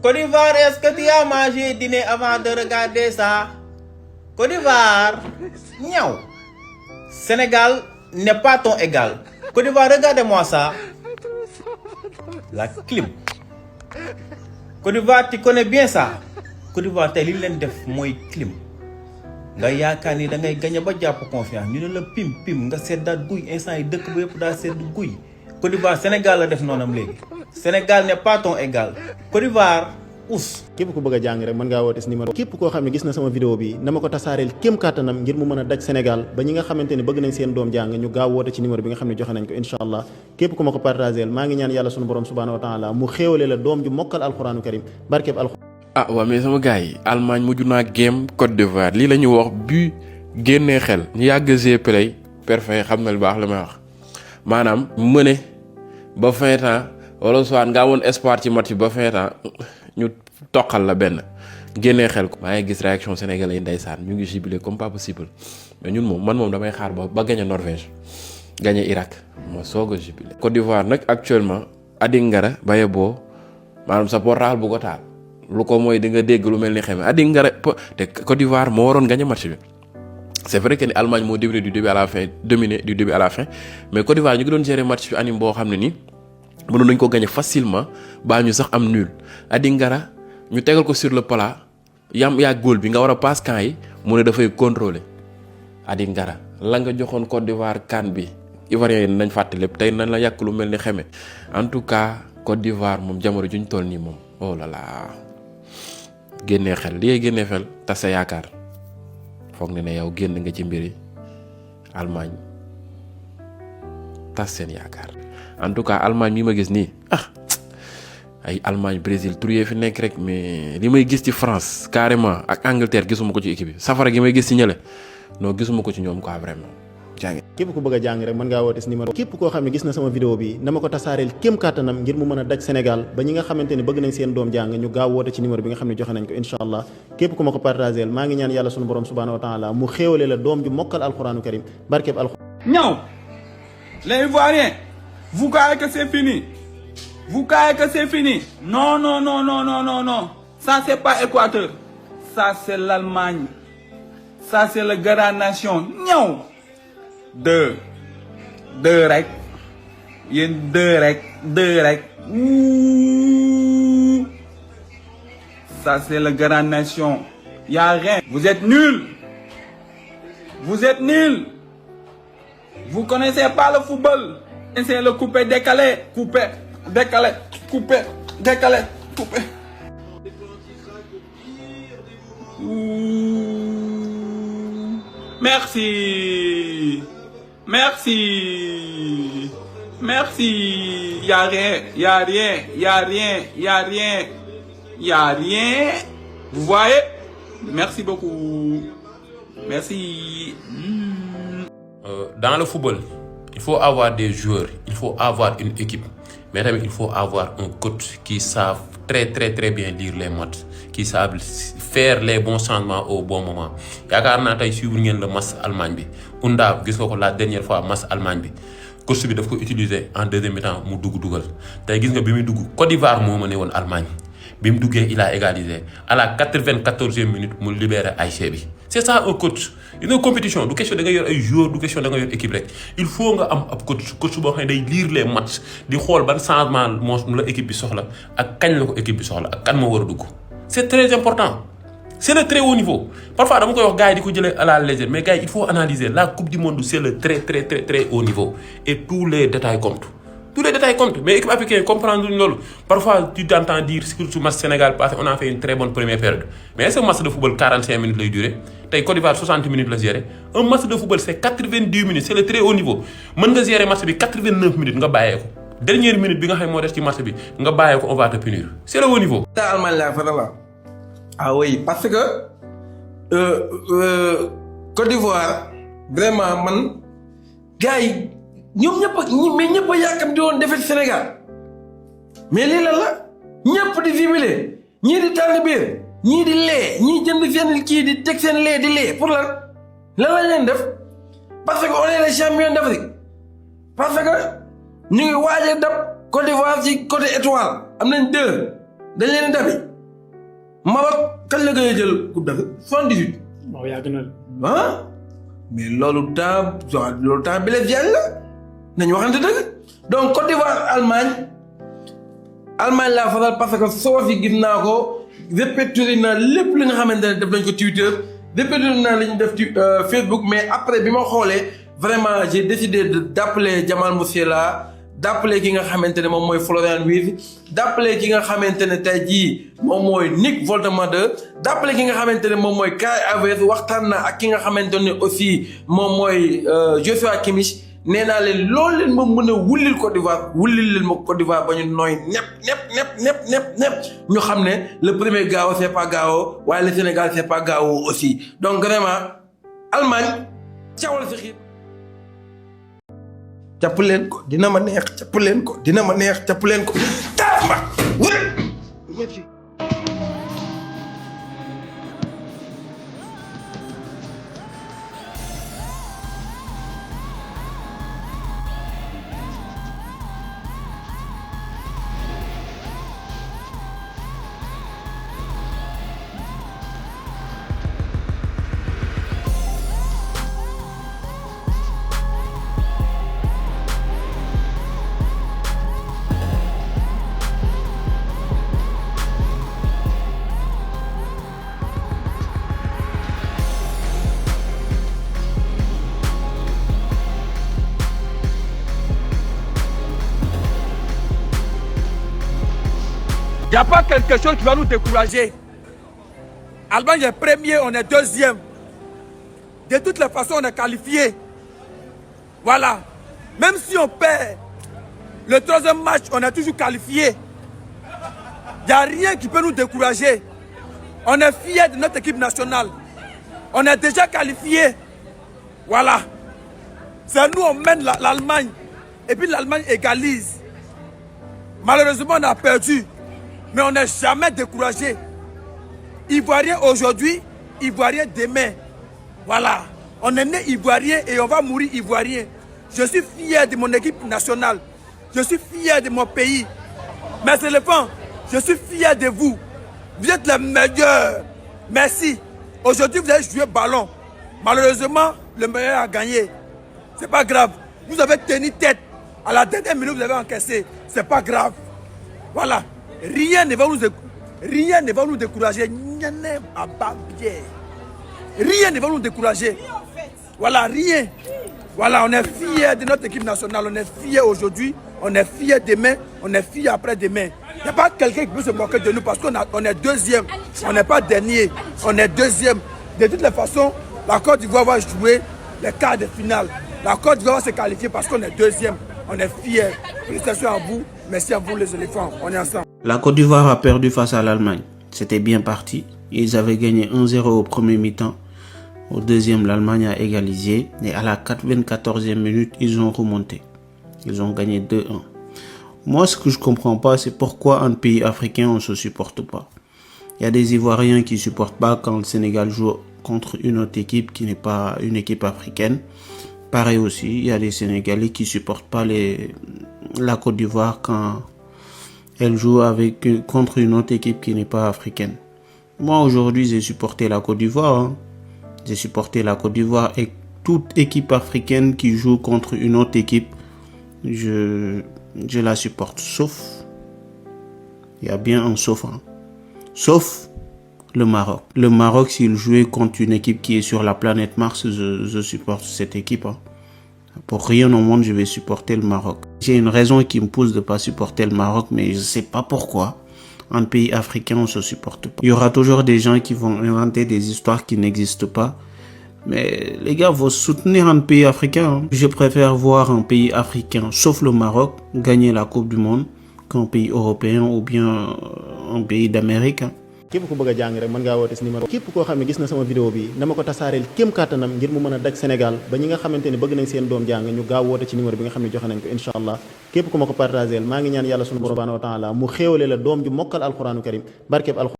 Côte d'Ivoire, est-ce que tu as mangé dîner avant de regarder ça? Côte d'Ivoire, niaou. Sénégal n'est pas ton égal. Côte d'Ivoire, regardez-moi ça. La clim. Côte d'Ivoire, tu connais bien ça. Côte d'Ivoire, t'es l'île def mooy clim. Nga yaakaar ni da ngay gagné ba jàpp confiance ñu ne la pim pim nga seddaat guy instant yi dëkk ba yëpp daa sedd guy. Côte d'Ivoire Sénégal la def noonam léegi. Sénégal n'est pas ton égal. Côte d'Ivoire us. képp ku bëgg a jàng rek mën ngaa woote si numéro képp koo xam ne gis na sama vidéo bi na ma ko tasaareel kéem kàttanam ngir mu mën a daj Sénégal ba ñi nga xamante ne bëgg nañ seen doom jàng ñu gaaw woote ci numéro bi nga xam ne joxe nañ ko incha allah képp ku ma ko partageel maa ngi ñaan yàlla sunu borom subhanahu wa taala mu xéewale la doom ju mokkal alxuraanu karim barkeeb alxuraan. waaw mais sama gars yi Allemagne mujj naa game Côte d'Ivoire lii la ñu wax bu génnee xel ñu yàgg g play parfait xam na lu baax la may wax maanaam mëne ba fin temps wala soit nga amoon espoir ci match bi ba fin temps ñu toqal la benn génnee xel ko. maa ngi gis réaction sénégalais yi ndeysaan ñu ngi jubilé comme pas possible mais ñun moom man moom damay xaar ba gagné Norvège gagné Irak ma soog a jubilé. Côte d'Ivoire nag actuellement Adi Ngara baye boo maanaam sa portable bu ko taal lu ko mooy di nga dégg lu mel ni xeme Adi Ngara te Côte d'Ivoire moo waroon gagné match bi. C'est vrai que ni Allemagne moo dominé du début à la fin mais Côte d'Ivoire ñu ngi doon gérer match bi anime boo xam ne nii mënoon nañu ko gagné facilement baa ñu sax am nul Adi Ngara ñu tegal ko sur le plat yaa góol bi nga war a passe camp yi mu ne dafay contrôler Adi Ngara la nga joxoon Côte d'Ivoire CAN bi Ivoiriens yi nañ fàtte lépp tey nañ la yàq lu mel ni xeme en tout cas Côte d'Ivoire moom jamono juñ toll nii moom oh là là génnee xel li génnee xel tas sa yaakaar. foog ne yow génn nga ci mbiri Allemagne tas seen yaakaar en tout cas Allemagne mi ma gis nii ay Allemagne Brésil tur yee fi nekk rek mais li may gis ci France carrément ak Angleterre gisuma ko ci équipe bi safara gi may gis ci ñële non gisuma ko ci ñoom quoi vraiment jàngi. képp ku bëgg a jàng rek mën ngaa woote si numéro képp koo xam ne gis na sama vidéo bi na ma ko tasaareel kéem kàttanam ngir mu mën a daj Sénégal ba ñi nga xamante ne bëgg nañ seen doom jàng ñu gaaw woote ci numéro bi nga xam ne joxe nañ ko incha allah képp ku ma ko partageel maa ngi ñaan yàlla sunu borom subhanahu wa taala mu xéewale la doom ju mokkal alxuraanu karim barkeeb alxuraan. Non, les Ivoiriens, vous croyez que c'est fini? Vous croyez que c'est fini? Non, non, non, non, non, non, non. Ça, c'est pas Équateur. Ça, c'est l'Allemagne. Ça, c'est la grande nation. Non. Deux rek. Yéen deux rek. Ouh. Ça, c'est la grande nation. Y a rien. Vous êtes nuls. Vous êtes nuls. Vous connaissez pas le football. C'est le coupé décalé. Ouh. Merci. Y a rien. Vous voyez? Merci beaucoup. Merci. Dans le football, il faut avoir des joueurs, il faut avoir une équipe, mais tamit il faut avoir un coach qui savent très bien lire les matchs, qui savent faire les bons changements au bon moment. yaakaar naa tey suivre ngeen le match Allemagne bi Undav gis nga ko la dernière fois match Allemagne bi coach bi daf ko utiliser en deuxième mi-temps mu dugal tey gis nga bi muy dugg Côte d'Ivoire moo mëne woon Allemagne bi mu duggee il a égalisé à la 94e minute mu libéré AIC bi. C'est ça un coach une compétition du question da nga yor ay joueurs du question da nga yor équipe rek il faut nga am ab coach boo xam ne day lire les matchs di xool ban changement moo la équipe bi soxla ak kañ la ko équipe bi soxla ak kan moo war a dugg. C'est très important c'est le très haut niveau parfois dama koy wax gars yi di ko jëlee à la légère mais gars yi il faut analyser la coupe du monde c'est le très haut niveau et tous les détails comptent. Mais l'équipe africaine comprend loolu. Parfois, tu t'entends dire surtout match Sénégal passé, on a fait une très bonne première période. Mais est-ce que match de football 45 minutes lay durer? Tay Côte d'Ivoire 60 minutes la gérer. Un match de football c'est 90 minutes, c'est le très haut niveau. Mën nga gérer match bi 89 minutes nga bayé ko. Dernière minute bi nga xam mo dess ci match bi nga bayé ko on va te punir. C'est le haut niveau. Allemagne la fa la. Ah oui, parce que Côte d'Ivoire vraiment man gars yi ñoom ñëpp a yàkkam di woon defet Sénégal mais lii lan la ñëpp di jubilé ñii di tànn biir ñii di lee ñii jënd seen kii di teg seen lee di lee pour lan la leen def parce que on est les champions d'Afrique parce que ñu ngi waaj a dab Côte d'Ivoire ci côté étoile am nañ 2 dañ leen dabi Maroc kañ la gën a jël coupe d'Afrique 78. waaw yàgg na ah mais loolu temps Blaise Diagne la nañu waxante dëgg donc Côte d'Ivoire Allemagne laa faral parce que soo fi gis naa ko répété naa lépp li nga xamante ne def nañ ko Twitter répété naa li ñu def ci Facebook mais après bi ma xoolee vraiment j'ai décidé d'appeler Jamal Musiala d'appeler ki nga xamante ne moom mooy Florian Wirtz d'appeler ki nga xamante ne tey jii moom mooy Nick Woltemade d'appeler ki nga xamante ne moom mooy Kai Havertz waxtaan na ak ki nga xamante ne aussi moom mooy Joshua Kimmich nee naa leen loolu leen ma mën a wullil Côte d'Ivoire wullil leen ma Côte d'Ivoire ba ñu nooy nepp ñu xam ne le premier Gao c'est pas Gao waaye le Sénégal c'est pas Gao aussi donc vraiment Allemagne cawal si xiir jàpp leen ko dina ma neex jàpp leen ko dina ma neex jàpp leen ko taaf ma wër Il n'y a pas quelque chose qui va nous décourager. Allemagne est premier, on est deuxième. De toutes les façons, on est qualifié. Voilà. Même si on perd le troisième match, on est toujours qualifié. Il n'y a rien qui peut nous décourager. On est fiers de notre équipe nationale. On est déjà qualifié. Voilà. C'est nous, on mène l'Allemagne. Et puis l'Allemagne égalise. Malheureusement, on a perdu. Mais on n'est jamais découragé. Ivoirien aujourd'hui, Ivoirien demain. Voilà. On est né Ivoirien et on va mourir Ivoirien. Je suis fier de mon équipe nationale. Je suis fier de mon pays. Mes éléphants, je suis fier de vous. Vous êtes les meilleurs. Merci. Aujourd'hui, vous avez joué ballon. Malheureusement, le meilleur a gagné. C'est pas grave. Vous avez tenu tête. À la dernière minute, vous avez encaissé. C'est pas grave. Voilà. Rien ne va nous décourager. Rien ne va nous décourager. Voilà, rien. Voilà, on est fiers de notre équipe nationale. On est fiers aujourd'hui. On est fiers demain. On est fiers après-demain. Il n'y a pas quelqu'un qui peut se moquer de nous parce qu'on est deuxième. On n'est pas dernier. On est deuxième. De toutes les façons, la Côte d'Ivoire va jouer les quarts de finale. La Côte d'Ivoire va se qualifier parce qu'on est deuxième. On est fiers. Félicitations à vous. Merci à vous les éléphants. On est ensemble. La Côte d'Ivoire a perdu face à l'Allemagne. C'était bien parti. Ils avaient gagné 1-0 au premier mi-temps. Au deuxième, l'Allemagne a égalisé. Et à la 94e minute, ils ont remonté. Ils ont gagné 2-1. Moi, ce que je comprends pas, c'est pourquoi un pays africain, on ne se supporte pas. Il y a des Ivoiriens qui ne supportent pas quand le Sénégal joue contre une autre équipe qui n'est pas une équipe africaine. Pareil aussi, il y a des Sénégalais qui ne supportent pas la Côte d'Ivoire quand elle joue contre une autre équipe qui n'est pas africaine. Moi, aujourd'hui, j'ai supporté la Côte d'Ivoire. Hein. J'ai supporté la Côte d'Ivoire et toute équipe africaine qui joue contre une autre équipe, je la supporte. Sauf, il y a bien un sauf. Hein. Sauf le Maroc. Le Maroc, s'il jouait contre une équipe qui est sur la planète Mars, je supporte cette équipe. Hein. Pour rien au monde, je vais supporter le Maroc. J'ai une raison qui me pousse de ne pas supporter le Maroc, mais je ne sais pas pourquoi. En pays africain, on ne se supporte pas. Il y aura toujours des gens qui vont inventer des histoires qui n'existent pas. Mais les gars, vous soutenir un pays africain. Hein. Je préfère voir un pays africain, sauf le Maroc, gagner la Coupe du Monde qu'un pays européen ou bien un pays d'Amérique. Hein. képp ku bëgg a jàng rek mën ngaa woote si numéro képp koo xam ne gis na sama vidéo bi na ma ko tasaareel kéem kàttanam ngir mu mën a daj Sénégal ba ñi nga xamante ni bëgg nañ seen doom jàng ñu gaaw woote ci numéro bi nga xam ne joxe nañ ko incha allah képp ku ma ko partageel maa ngi ñaan yàlla sunu borom subhanahu wa taala mu xéewale la doom ju mokkal alquranu karim barkeeb alquran